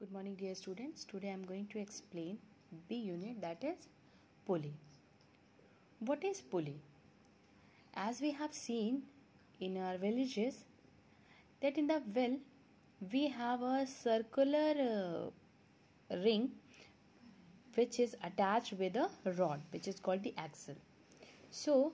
Good morning dear students. Today I am going to explain B unit, that is pulley. What is pulley? As we have seen in our villages that in the well we have a circular ring which is attached with a rod which is called the axle. So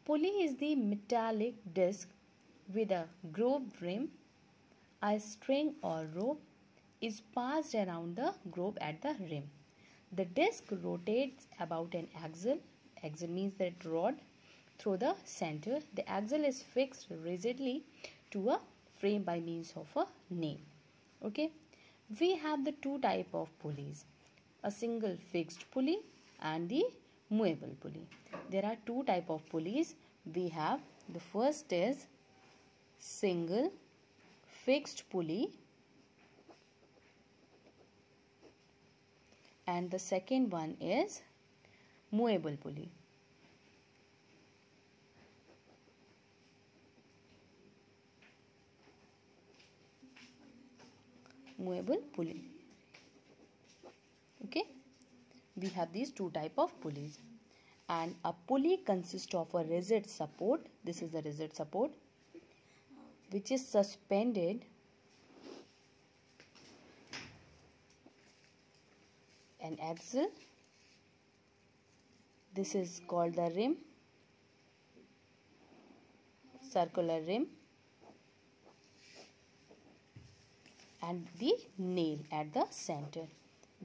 pulley is the metallic disc with a grooved rim. A string or rope is passed around the groove at the rim. The disc rotates about an axle. Axle means that rod through the center. The axle is fixed rigidly to a frame by means of a nail. Okay. We have the two type of pulleys. A single fixed pulley and the movable pulley. There are two type of pulleys. We have the first is single fixed pulley and the second one is movable pulley. Movable pulley. Okay, we have these two type of pulleys, and a pulley consists of a rigid support. This is the rigid support which is suspended an axle. This is called the rim, circular rim, and the nail at the center.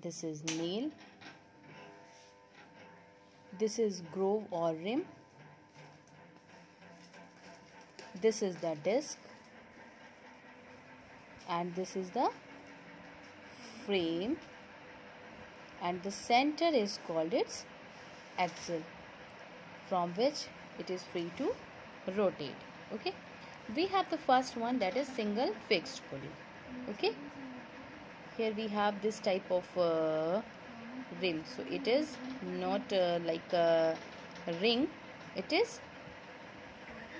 This is nail. This is groove or rim. This is the disc, and this is the frame, and the center is called its axle, from which it is free to rotate. Okay, we have the first one, that is single fixed pulley. Okay, here we have this type of rim. So it is not like a ring, it is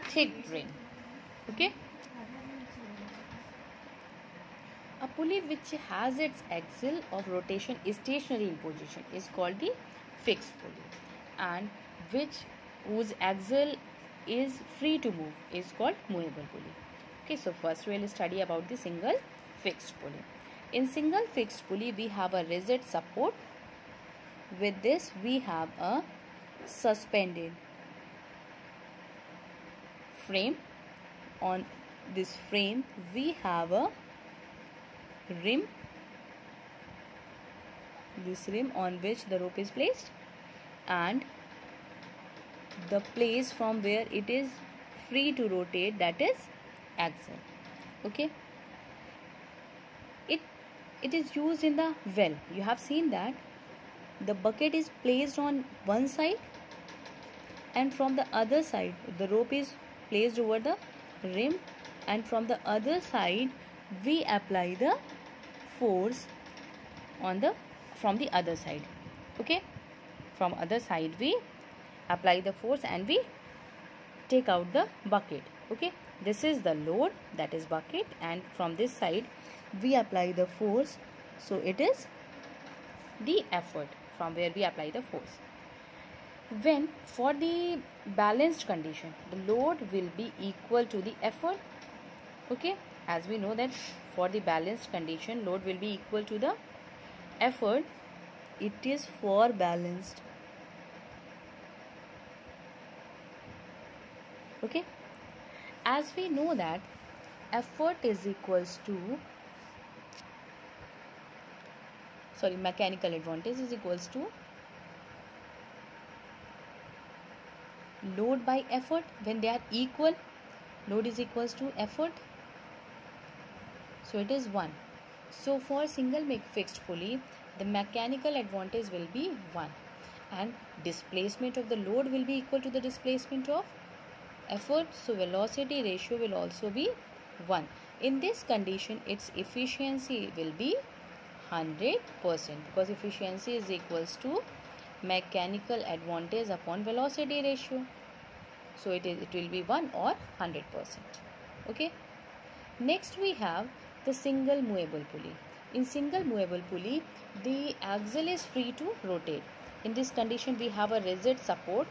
thick ring. Okay, a pulley which has its axle of rotation is stationary in position is called the fixed pulley, and whose axle is free to move is called movable pulley. Okay, so first we will study about the single fixed pulley. In single fixed pulley we have a rigid support. With this we have a suspended frame. On this frame we have a rim, this rim on which the rope is placed, and the place from where it is free to rotate, that is axle. Okay, it is used in the well. You have seen that the bucket is placed on one side, and from the other side the rope is placed over the rim, and from the other side we apply the force from the other side. Okay, from other side we apply the force and we take out the bucket. Okay, this is the load, that is bucket, and from this side we apply the force, so it is the effort from where we apply the force. When for the balanced condition, the load will be equal to the effort. Okay, as we know that for the balanced condition load will be equal to the effort. It is for balanced. Okay, as we know that effort is equals to mechanical advantage is equals to load by effort. When they are equal, load is equals to effort, so it is 1. So for single fixed pulley the mechanical advantage will be 1, and displacement of the load will be equal to the displacement of effort, so velocity ratio will also be 1. In this condition its efficiency will be 100%, because efficiency is equals to mechanical advantage upon velocity ratio, so it will be 1 or 100%. Okay, next we have the single movable pulley. In single movable pulley, the axle is free to rotate. In this condition, we have a rigid support.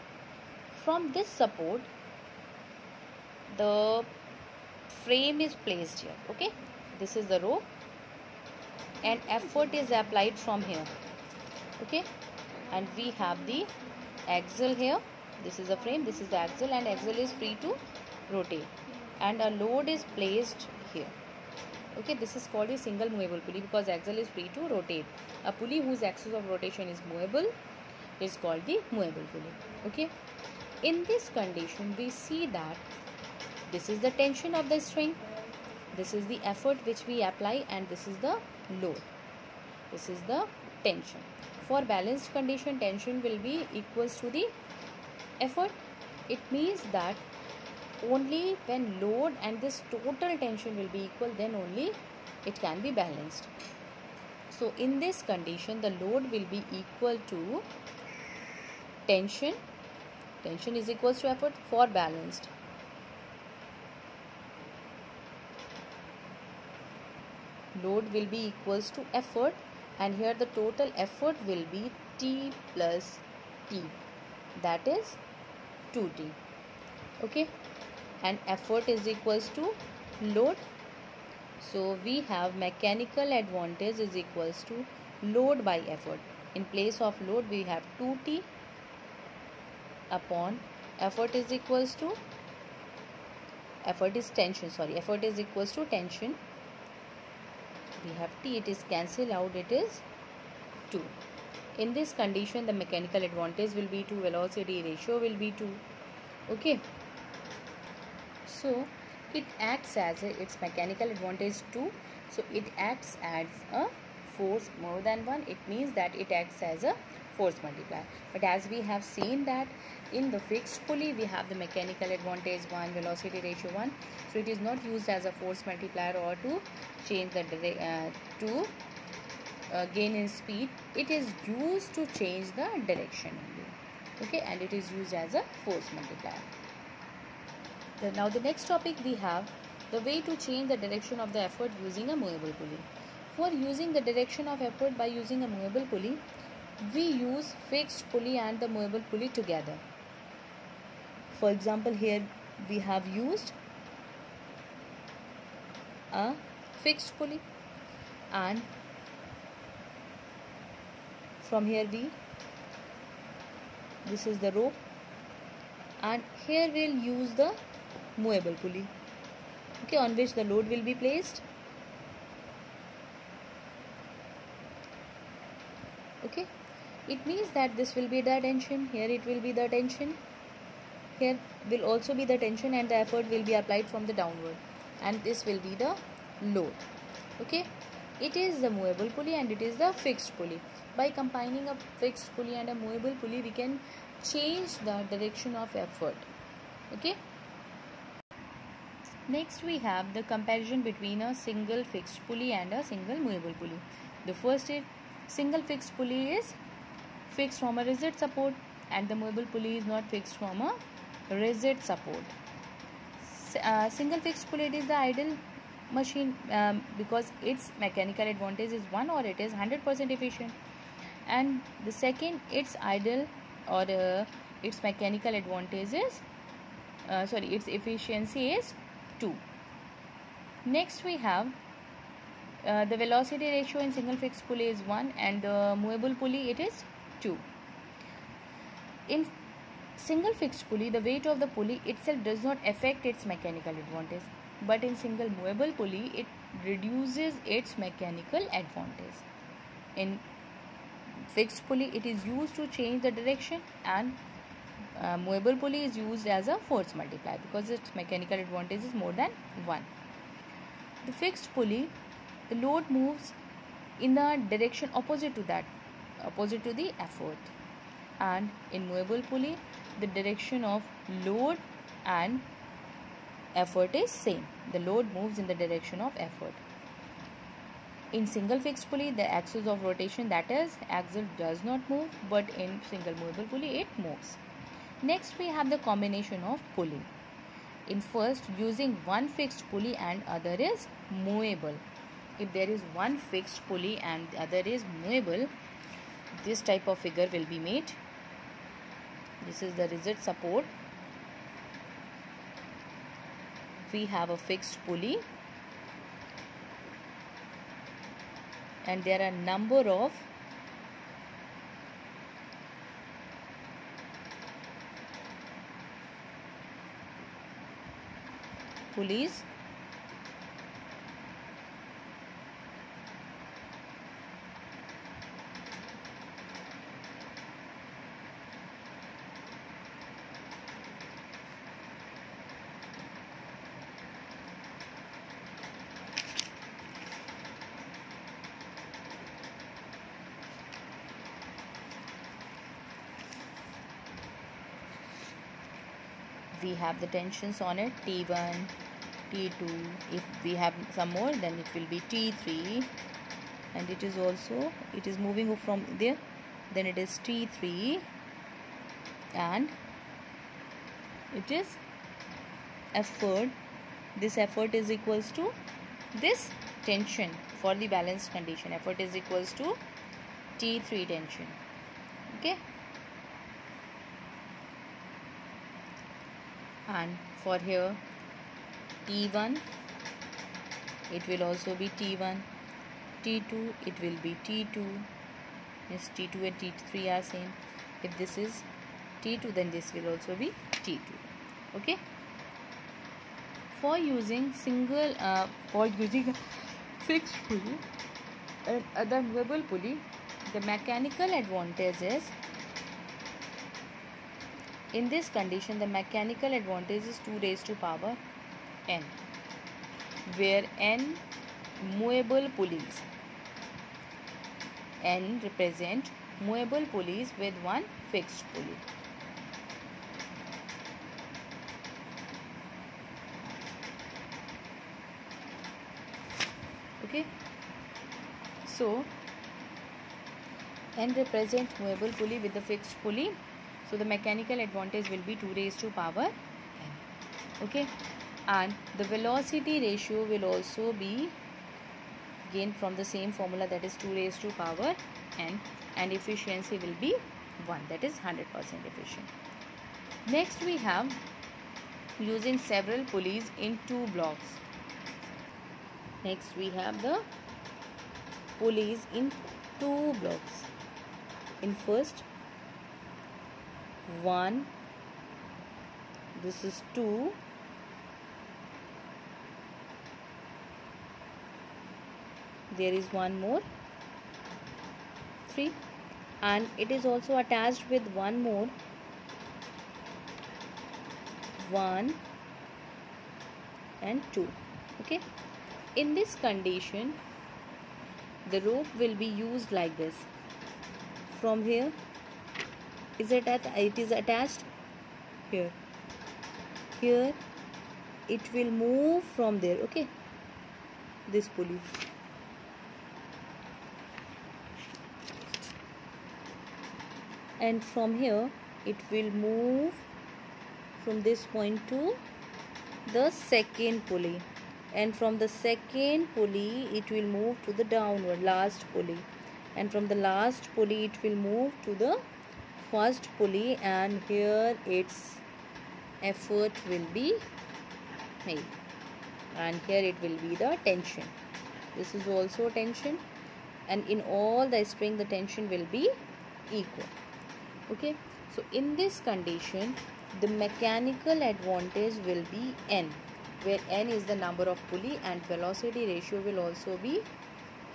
From this support, the frame is placed here. Okay, this is the rope, and effort is applied from here. Okay, and we have the axle here. This is the frame, this is the axle, and axle is free to rotate, and a load is placed here. Okay, this is called a single movable pulley because axle is free to rotate. A pulley whose axis of rotation is movable is called the movable pulley. Okay, in this condition we see that this is the tension of the string, this is the effort which we apply, and this is the load. This is the tension. For balanced condition, tension will be equals to the effort. It means that only when load and this total tension will be equal, then only it can be balanced. So in this condition, the load will be equal to tension. Tension is equals to effort. For balanced, load will be equals to effort, and here the total effort will be T plus T, that is 2T. Okay, and effort is equals to load. So we have mechanical advantage is equals to load by effort. In place of load we have 2T upon effort is equals to effort is equals to tension. We have T, it is cancelled out, it is 2. In this condition, the mechanical advantage will be 2, velocity ratio will be 2. Okay, so it acts as its mechanical advantage 2, so it acts as a force more than 1. It means that it acts as a force multiplier. But as we have seen that in the fixed pulley we have the mechanical advantage 1, velocity ratio 1, so it is not used as a force multiplier or to change the gain in speed. It is used to change the direction only. Okay, and it is used as a force multiplier. Now the next topic we have the way to change the direction of the effort using a movable pulley. For using the direction of effort by using a movable pulley, we use fixed pulley and the movable pulley together. For example, here we have used a fixed pulley, and from here this is the rope, and here we'll use the movable pulley, okay, on which the load will be placed. Okay, it means that this will be the tension, here it will be the tension, here will also be the tension, and the effort will be applied from the downward, and this will be the load. Okay, it is the movable pulley and it is the fixed pulley. By combining a fixed pulley and a movable pulley, we can change the direction of effort. Okay, next we have the comparison between a single fixed pulley and a single movable pulley. The first is single fixed pulley is fixed from a rigid support, and the movable pulley is not fixed from a rigid support. Single fixed pulley is the ideal machine because its mechanical advantage is 1, or it is 100% efficient, and the second, its ideal or its mechanical advantage is its efficiency is 2. Next we have the velocity ratio in single fixed pulley is 1, and the movable pulley it is 2. In single fixed pulley, the weight of the pulley itself does not affect its mechanical advantage, but in single movable pulley it reduces its mechanical advantage. In fixed pulley it is used to change the direction, and movable pulley is used as a force multiplier because its mechanical advantage is more than 1. The fixed pulley, the load moves in the direction opposite to the effort, and in movable pulley the direction of load and effort is same. The load moves in the direction of effort. In single fixed pulley, the axis of rotation, that is axle, does not move, but in single movable pulley it moves. Next we have the combination of pulley. In first, using one fixed pulley and other is movable. if there is one fixed pulley and the other is movable, this type of figure will be made. This is the rigid support. We have a fixed pulley and there are number of pulleys we have the tensions on it, T1, T2. If we have some more, then it will be T3, and it is moving from there, then it is T3, and it is effort. This effort is equals to this tension for the balanced condition. Effort is equals to T3 tension. Okay. And for here T1, it will also be T1, T2, it will be T2. Yes, T2 and T3 are same. If this is T2, then this will also be T2. Okay. For using a fixed pulley and other movable pulley, the mechanical advantage is, in this condition, the mechanical advantage is 2 raised to power n, where n movable pulleys. N represent movable pulleys with one fixed pulley. Okay. So n represents movable pulley with the fixed pulley. So the mechanical advantage will be 2 raised to power n. Okay. And the velocity ratio will also be gained from the same formula, that is 2 raised to power n, and efficiency will be 1, that is 100% efficient. Next we have using several pulleys in 2 blocks. Next we have the pulleys in 2 blocks. In first 1, this is 2, there is one more, 3, and it is also attached with one more, 1 and 2. Okay. In this condition, the rope will be used like this. From here, it is attached here. Here it will move from there. Okay, this pulley. And from here it will move from this point to the second pulley, and from the second pulley it will move to the downward last pulley, and from the last pulley it will move to the first pulley, and here its effort will be made, and here it will be the tension. This is also tension, and in all the string the tension will be equal. Okay, so in this condition the mechanical advantage will be n, where n is the number of pulley, and velocity ratio will also be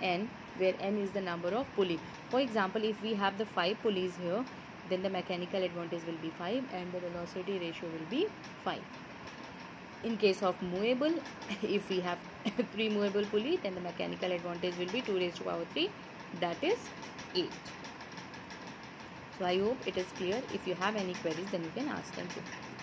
n, where n is the number of pulley. For example, if we have the 5 pulleys here, then the mechanical advantage will be 5 and the velocity ratio will be 5. In case of movable, if we have 3 movable pulley, then the mechanical advantage will be 2 raised to power 3, that is 8. So I hope it is clear. If you have any queries, then you can ask them too.